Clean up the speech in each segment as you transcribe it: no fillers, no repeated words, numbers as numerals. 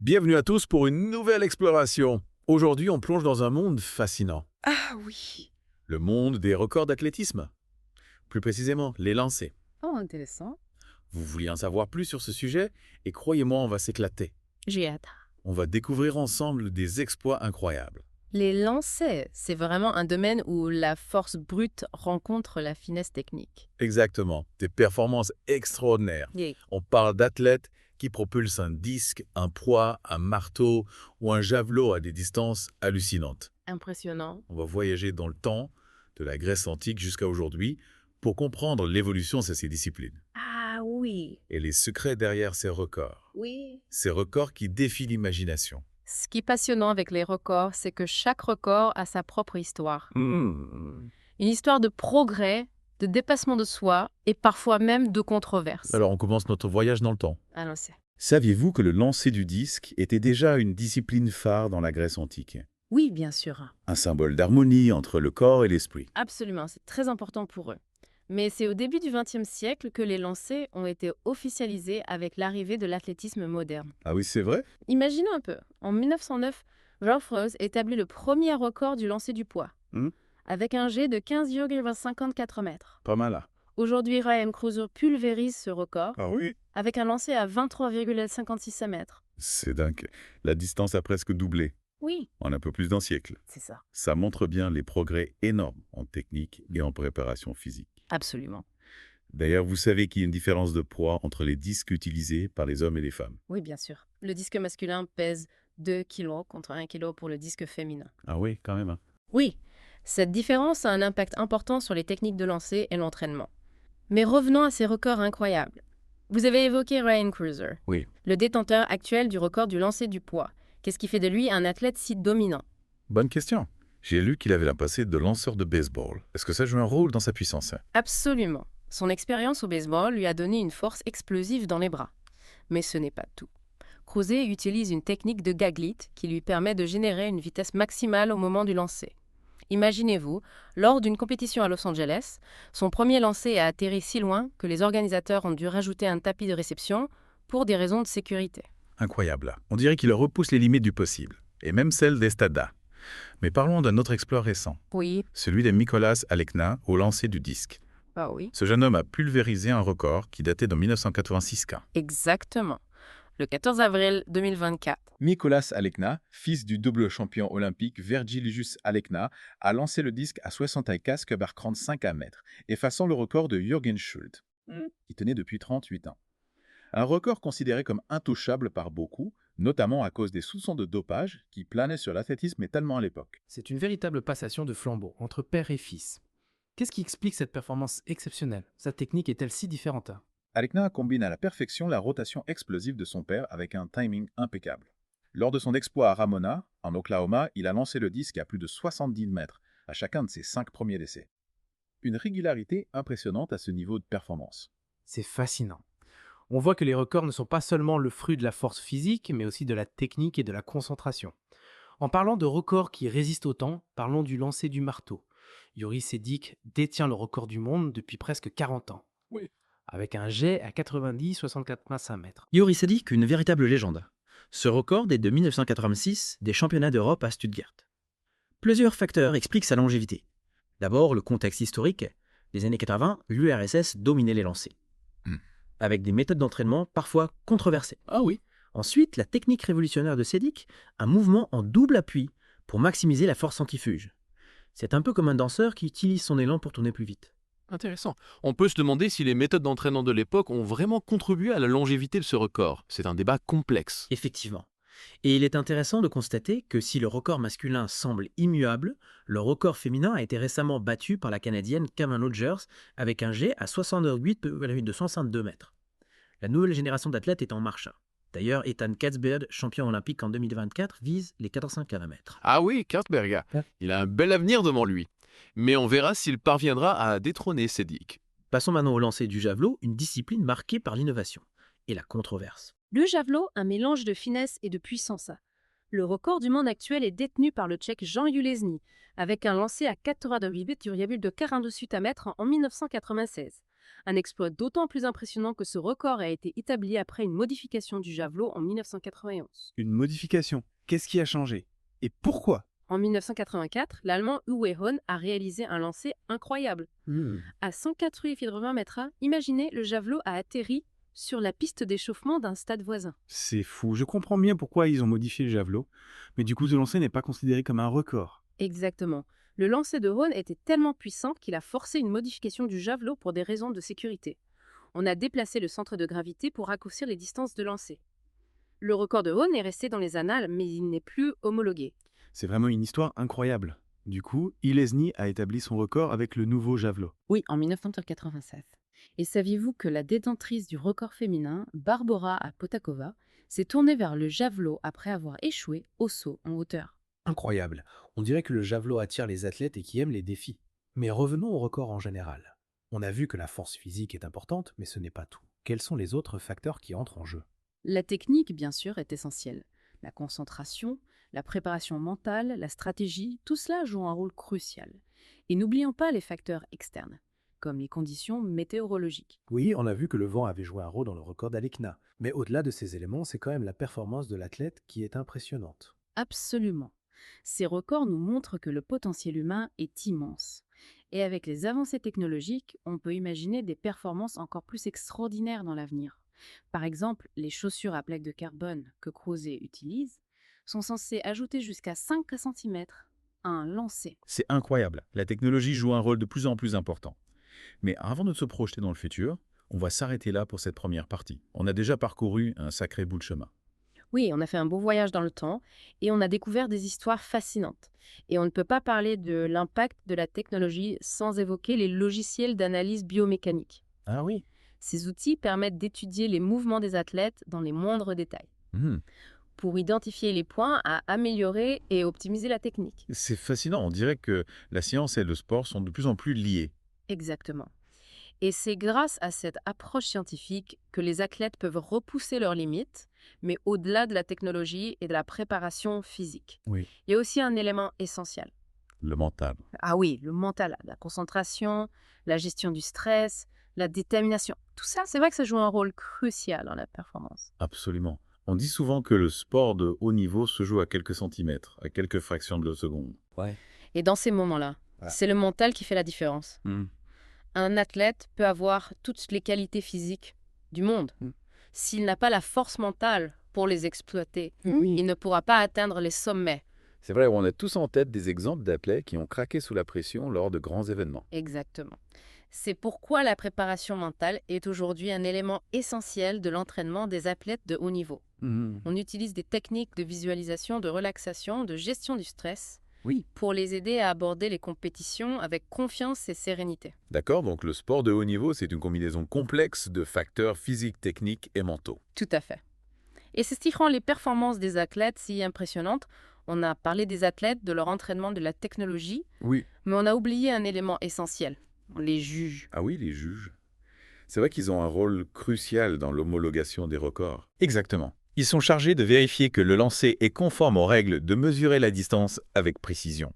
Bienvenue à tous pour une nouvelle exploration. Aujourd'hui, on plonge dans un monde fascinant. Ah oui. Le monde des records d'athlétisme. Plus précisément, les lancers. Oh, intéressant. Vous vouliez en savoir plus sur ce sujet et croyez-moi, on va s'éclater. J'ai hâte. On va découvrir ensemble des exploits incroyables. Les lancers, c'est vraiment un domaine où la force brute rencontre la finesse technique. Exactement, des performances extraordinaires. Yeah. On parle d'athlètes qui propulsent un disque, un poids, un marteau ou un javelot à des distances hallucinantes. Impressionnant. On va voyager dans le temps, de la Grèce antique jusqu'à aujourd'hui, pour comprendre l'évolution de ces disciplines Ah oui. et les secrets derrière ces records. Oui. Ces records qui défient l'imagination. Ce qui est passionnant avec les records, c'est que chaque record a sa propre histoire. Une histoire de progrès, de dépassement de soi et parfois même de controverse. Alors on commence notre voyage dans le temps. Allons-y. Saviez-vous que le lancer du disque était déjà une discipline phare dans la Grèce antique? Oui, bien sûr. Un symbole d'harmonie entre le corps et l'esprit. Absolument, c'est très important pour eux. Mais c'est au début du XXe siècle que les lancers ont été officialisés avec l'arrivée de l'athlétisme moderne. Ah oui, c'est vrai? Imaginons un peu. En 1909, Ralph Rose établit le premier record du lancer du poids, avec un jet de 15,54 mètres. Pas mal là. Aujourd'hui, Ryan Cruiser pulvérise ce record Ah oui? avec un lancer à 23,56 mètres. C'est dingue. La distance a presque doublé Oui, en un peu plus d'un siècle. c'est ça. Ça montre bien les progrès énormes en technique et en préparation physique. Absolument. D'ailleurs, vous savez qu'il y a une différence de poids entre les disques utilisés par les hommes et les femmes. Oui, bien sûr. Le disque masculin pèse 2 kg contre 1 kg pour le disque féminin. Ah oui, quand même. Oui, cette différence a un impact important sur les techniques de lancer et l'entraînement. Mais revenons à ces records incroyables. Vous avez évoqué Ryan Cruiser, Oui. le détenteur actuel du record du lancer du poids. Qu'est-ce qui fait de lui un athlète si dominant? Bonne question. J'ai lu qu'il avait un passé de lanceur de baseball. Est-ce que ça joue un rôle dans sa puissance? Absolument. Son expérience au baseball lui a donné une force explosive dans les bras. Mais ce n'est pas tout. Cruiser utilise une technique de gaglit qui lui permet de générer une vitesse maximale au moment du lancer. Imaginez-vous, lors d'une compétition à Los Angeles, son premier lancer a atterri si loin que les organisateurs ont dû rajouter un tapis de réception pour des raisons de sécurité. Incroyable. On dirait qu'il repousse les limites du possible, et même celles des Stada. Mais parlons d'un autre exploit récent, Oui, celui de Mikolas Alekna au lancer du disque. bah oui. Ce jeune homme a pulvérisé un record qui datait de 1986. Exactement. Le 14 avril 2024. Mikolas Alekna, fils du double champion olympique Vergilius Alekna, a lancé le disque à 64,35 mètres, effaçant le record de Jürgen Schult, qui tenait depuis 38 ans. Un record considéré comme intouchable par beaucoup, notamment à cause des soupçons de dopage qui planaient sur l'athlétisme tellement à l'époque. C'est une véritable passation de flambeau entre père et fils. Qu'est-ce qui explique cette performance exceptionnelle? Sa technique est-elle si différente? Alekna combine à la perfection la rotation explosive de son père avec un timing impeccable. Lors de son exploit à Ramona, en Oklahoma, il a lancé le disque à plus de 70 mètres à chacun de ses 5 premiers essais. Une régularité impressionnante à ce niveau de performance. C'est fascinant. On voit que les records ne sont pas seulement le fruit de la force physique, mais aussi de la technique et de la concentration. En parlant de records qui résistent au temps, parlons du lancer du marteau. Yoris Sedik détient le record du monde depuis presque 40 ans. Oui. Avec un jet à 90,65 mètres. Yoris Sedik, une véritable légende. Ce record est de 1986 des championnats d'Europe à Stuttgart. Plusieurs facteurs expliquent sa longévité. D'abord, le contexte historique. Les années 80, l'URSS dominait les lancers, avec des méthodes d'entraînement parfois controversées. Ah oui. Ensuite, la technique révolutionnaire de Sedik, un mouvement en double appui pour maximiser la force centrifuge. C'est un peu comme un danseur qui utilise son élan pour tourner plus vite. Intéressant. On peut se demander si les méthodes d'entraînement de l'époque ont vraiment contribué à la longévité de ce record. C'est un débat complexe. Effectivement. Et il est intéressant de constater que si le record masculin semble immuable, le record féminin a été récemment battu par la Canadienne Cameron Rogers avec un jet à 68,262 mètres. La nouvelle génération d'athlètes est en marche. D'ailleurs, Ethan Katzberg, champion olympique en 2024, vise les 400 km. Ah oui, Kartberg. Il a un bel avenir devant lui. Mais on verra s'il parviendra à détrôner Sedik. Passons maintenant au lancer du javelot, une discipline marquée par l'innovation et la controverse. Le javelot, un mélange de finesse et de puissance. Le record du monde actuel est détenu par le Tchèque Jan Julesny, avec un lancer à 88,48 mètres en 1996. Un exploit d'autant plus impressionnant que ce record a été établi après une modification du javelot en 1991. Une modification. Qu'est-ce qui a changé? Et pourquoi? En 1984, l'Allemand Uwe Hahn a réalisé un lancer incroyable. À 180 mètres, imaginez, le javelot a atterri sur la piste d'échauffement d'un stade voisin. C'est fou. Je comprends bien pourquoi ils ont modifié le javelot, mais du coup, ce lancer n'est pas considéré comme un record. Exactement. Le lancer de Hahn était tellement puissant qu'il a forcé une modification du javelot pour des raisons de sécurité. On a déplacé le centre de gravité pour raccourcir les distances de lancer. Le record de Hahn est resté dans les annales, mais il n'est plus homologué. C'est vraiment une histoire incroyable. Du coup, Ilesny a établi son record avec le nouveau javelot. Oui, en 1996. Et saviez-vous que la détentrice du record féminin, Barbora Potakova, s'est tournée vers le javelot après avoir échoué au saut en hauteur? Incroyable. On dirait que le javelot attire les athlètes et qui aiment les défis. Mais revenons au record en général. On a vu que la force physique est importante, mais ce n'est pas tout. Quels sont les autres facteurs qui entrent en jeu? La technique, bien sûr, est essentielle. La concentration, la préparation mentale, la stratégie, tout cela joue un rôle crucial. Et n'oublions pas les facteurs externes, comme les conditions météorologiques. Oui, on a vu que le vent avait joué un rôle dans le record d'Alekna. Mais au-delà de ces éléments, c'est quand même la performance de l'athlète qui est impressionnante. Absolument. Ces records nous montrent que le potentiel humain est immense. Et avec les avancées technologiques, on peut imaginer des performances encore plus extraordinaires dans l'avenir. Par exemple, les chaussures à plaques de carbone que Crozet utilise sont censées ajouter jusqu'à 5 cm à un lancer. C'est incroyable. La technologie joue un rôle de plus en plus important. Mais avant de se projeter dans le futur, on va s'arrêter là pour cette première partie. On a déjà parcouru un sacré bout de chemin. Oui, on a fait un beau voyage dans le temps et on a découvert des histoires fascinantes. Et on ne peut pas parler de l'impact de la technologie sans évoquer les logiciels d'analyse biomécanique. Ah oui. Ces outils permettent d'étudier les mouvements des athlètes dans les moindres détails, pour identifier les points à améliorer et optimiser la technique. C'est fascinant. On dirait que la science et le sport sont de plus en plus liés. Exactement. Et c'est grâce à cette approche scientifique que les athlètes peuvent repousser leurs limites, mais au-delà de la technologie et de la préparation physique. Oui. Il y a aussi un élément essentiel. Le mental. Ah oui, le mental, la concentration, la gestion du stress, la détermination. Tout ça, c'est vrai que ça joue un rôle crucial dans la performance. Absolument. On dit souvent que le sport de haut niveau se joue à quelques centimètres, à quelques fractions de seconde. Et dans ces moments-là, c'est le mental qui fait la différence. Un athlète peut avoir toutes les qualités physiques du monde. S'il n'a pas la force mentale pour les exploiter, il ne pourra pas atteindre les sommets. C'est vrai, on a tous en tête des exemples d'athlètes qui ont craqué sous la pression lors de grands événements. Exactement. C'est pourquoi la préparation mentale est aujourd'hui un élément essentiel de l'entraînement des athlètes de haut niveau. On utilise des techniques de visualisation, de relaxation, de gestion du stress pour les aider à aborder les compétitions avec confiance et sérénité. D'accord, donc le sport de haut niveau, c'est une combinaison complexe de facteurs physiques, techniques et mentaux. Tout à fait. Et c'est ce qui rend les performances des athlètes si impressionnantes. On a parlé des athlètes, de leur entraînement, de la technologie, Oui. mais on a oublié un élément essentiel, les juges. Ah oui, les juges. C'est vrai qu'ils ont un rôle crucial dans l'homologation des records. Exactement. Ils sont chargés de vérifier que le lancer est conforme aux règles, de mesurer la distance avec précision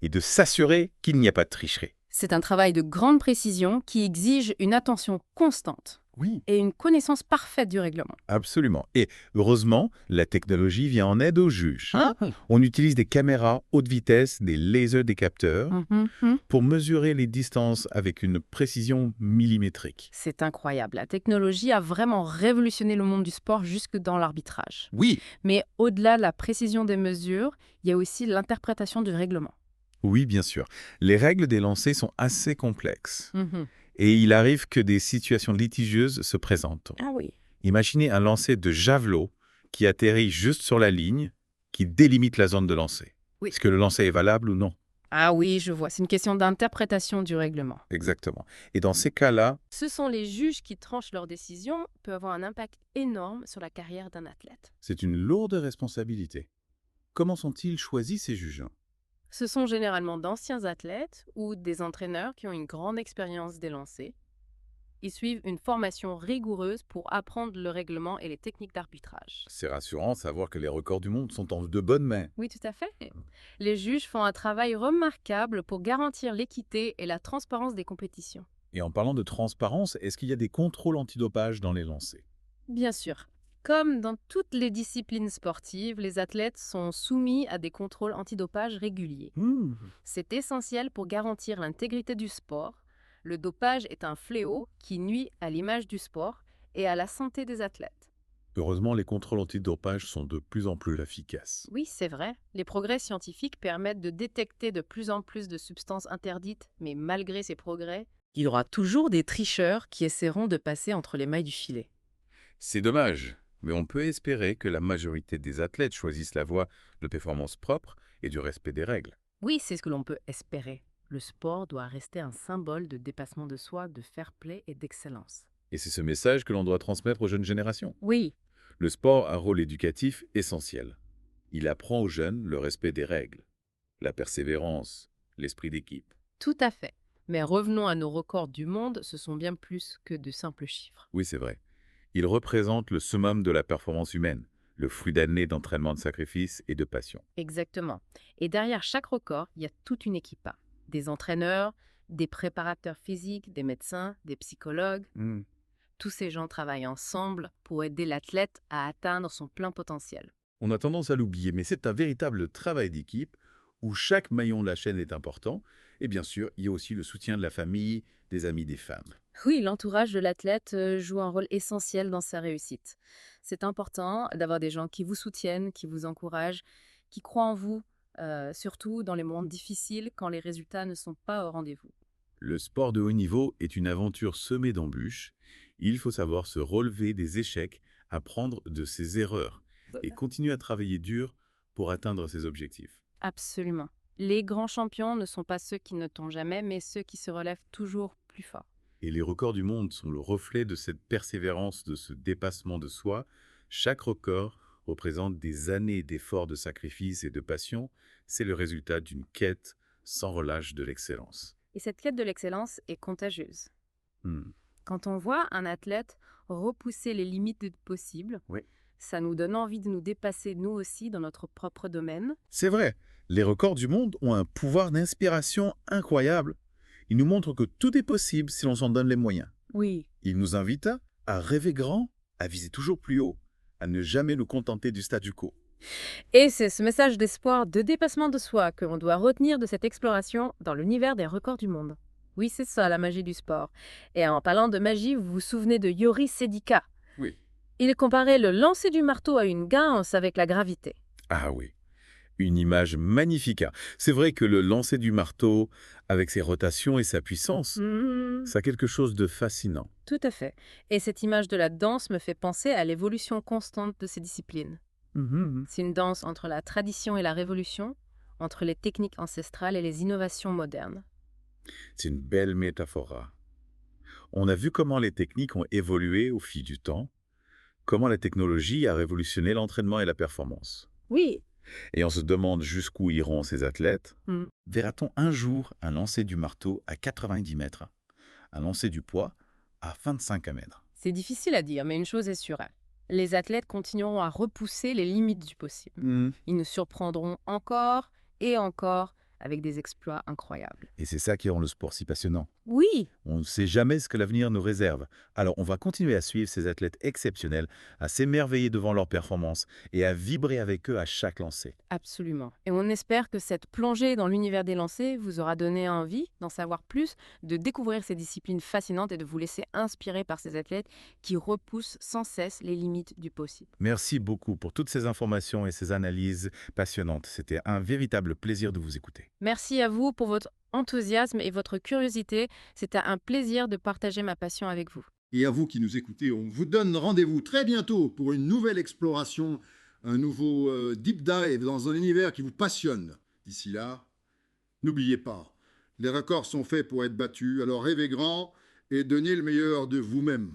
et de s'assurer qu'il n'y a pas de tricherie. C'est un travail de grande précision qui exige une attention constante Oui. et une connaissance parfaite du règlement. Absolument. Et heureusement, la technologie vient en aide aux juges. On utilise des caméras haute vitesse, des lasers, des capteurs pour mesurer les distances avec une précision millimétrique. C'est incroyable. La technologie a vraiment révolutionné le monde du sport jusque dans l'arbitrage. Oui. Mais au-delà de la précision des mesures, il y a aussi l'interprétation du règlement. Oui, bien sûr. Les règles des lancers sont assez complexes. Et il arrive que des situations litigieuses se présentent. Ah oui. Imaginez un lancer de javelot qui atterrit juste sur la ligne, qui délimite la zone de lancer. Oui. Est-ce que le lancer est valable ou non? Ah oui, je vois. C'est une question d'interprétation du règlement. Exactement. Et dans ces cas-là, Ce sont les juges qui tranchent leurs décisions, peut avoir un impact énorme sur la carrière d'un athlète. c'est une lourde responsabilité. Comment sont-ils choisis, ces juges? Ce sont généralement d'anciens athlètes ou des entraîneurs qui ont une grande expérience des lancers. Ils suivent une formation rigoureuse pour apprendre le règlement et les techniques d'arbitrage. C'est rassurant de savoir que les records du monde sont en de bonnes mains. Oui, tout à fait. Les juges font un travail remarquable pour garantir l'équité et la transparence des compétitions. Et en parlant de transparence, est-ce qu'il y a des contrôles antidopage dans les lancers? Bien sûr. Comme dans toutes les disciplines sportives, les athlètes sont soumis à des contrôles antidopage réguliers. C'est essentiel pour garantir l'intégrité du sport. Le dopage est un fléau qui nuit à l'image du sport et à la santé des athlètes. Heureusement, les contrôles antidopage sont de plus en plus efficaces. Oui, c'est vrai. Les progrès scientifiques permettent de détecter de plus en plus de substances interdites, mais malgré ces progrès, il y aura toujours des tricheurs qui essaieront de passer entre les mailles du filet. C'est dommage, mais on peut espérer que la majorité des athlètes choisissent la voie de performance propre et du respect des règles. Oui, c'est ce que l'on peut espérer. Le sport doit rester un symbole de dépassement de soi, de fair play et d'excellence. Et c'est ce message que l'on doit transmettre aux jeunes générations. Oui, Le sport a un rôle éducatif essentiel. Il apprend aux jeunes le respect des règles, la persévérance, l'esprit d'équipe. tout à fait. Mais revenons à nos records du monde, ce sont bien plus que de simples chiffres. Oui, c'est vrai. Il représente le summum de la performance humaine, le fruit d'années d'entraînement de sacrifice et de passion. Exactement. Et derrière chaque record, il y a toute une équipe. Des entraîneurs, des préparateurs physiques, des médecins, des psychologues. Tous ces gens travaillent ensemble pour aider l'athlète à atteindre son plein potentiel. On a tendance à l'oublier, mais c'est un véritable travail d'équipe où chaque maillon de la chaîne est important. Et bien sûr, il y a aussi le soutien de la famille, des amis, des femmes. Oui, l'entourage de l'athlète joue un rôle essentiel dans sa réussite. C'est important d'avoir des gens qui vous soutiennent, qui vous encouragent, qui croient en vous, surtout dans les moments difficiles quand les résultats ne sont pas au rendez-vous. Le sport de haut niveau est une aventure semée d'embûches. Il faut savoir se relever des échecs, apprendre de ses erreurs et continuer à travailler dur pour atteindre ses objectifs. Absolument. Les grands champions ne sont pas ceux qui ne tombent jamais, mais ceux qui se relèvent toujours plus fort. Et les records du monde sont le reflet de cette persévérance, de ce dépassement de soi. Chaque record représente des années d'efforts, de sacrifice et de passion. C'est le résultat d'une quête sans relâche de l'excellence. Et cette quête de l'excellence est contagieuse. Hmm. Quand on voit un athlète repousser les limites du possible, Oui. ça nous donne envie de nous dépasser nous aussi dans notre propre domaine. C'est vrai, les records du monde ont un pouvoir d'inspiration incroyable. Ils nous montrent que tout est possible si l'on s'en donne les moyens. Oui. Ils nous invitent à rêver grand, à viser toujours plus haut, à ne jamais nous contenter du statu quo. Et c'est ce message d'espoir, de dépassement de soi que l'on doit retenir de cette exploration dans l'univers des records du monde. Oui, c'est ça la magie du sport. Et en parlant de magie, vous vous souvenez de Yori Sedika. Oui. Il comparait le lancer du marteau à une danse avec la gravité. Ah oui, une image magnifique. C'est vrai que le lancer du marteau, avec ses rotations et sa puissance, ça a quelque chose de fascinant. Tout à fait. Et cette image de la danse me fait penser à l'évolution constante de ces disciplines. C'est une danse entre la tradition et la révolution, entre les techniques ancestrales et les innovations modernes. C'est une belle métaphore. On a vu comment les techniques ont évolué au fil du temps, comment la technologie a révolutionné l'entraînement et la performance. Oui. Et on se demande jusqu'où iront ces athlètes. Mm. Verra-t-on un jour un lancer du marteau à 90 mètres, un lancer du poids à 25 mètres? C'est difficile à dire, mais une chose est sûre. Les athlètes continueront à repousser les limites du possible. Ils nous surprendront encore et encore avec des exploits incroyables. Et c'est ça qui rend le sport si passionnant. Oui, On ne sait jamais ce que l'avenir nous réserve. Alors on va continuer à suivre ces athlètes exceptionnels, à s'émerveiller devant leurs performances et à vibrer avec eux à chaque lancer. absolument. Et on espère que cette plongée dans l'univers des lancers vous aura donné envie d'en savoir plus, de découvrir ces disciplines fascinantes et de vous laisser inspirer par ces athlètes qui repoussent sans cesse les limites du possible. Merci beaucoup pour toutes ces informations et ces analyses passionnantes. C'était un véritable plaisir de vous écouter. Merci à vous pour votre enthousiasme et votre curiosité. C'était un plaisir de partager ma passion avec vous. Et à vous qui nous écoutez, on vous donne rendez-vous très bientôt pour une nouvelle exploration, un nouveau deep dive dans un univers qui vous passionne. D'ici là, n'oubliez pas, les records sont faits pour être battus, alors rêvez grand et donnez le meilleur de vous-même.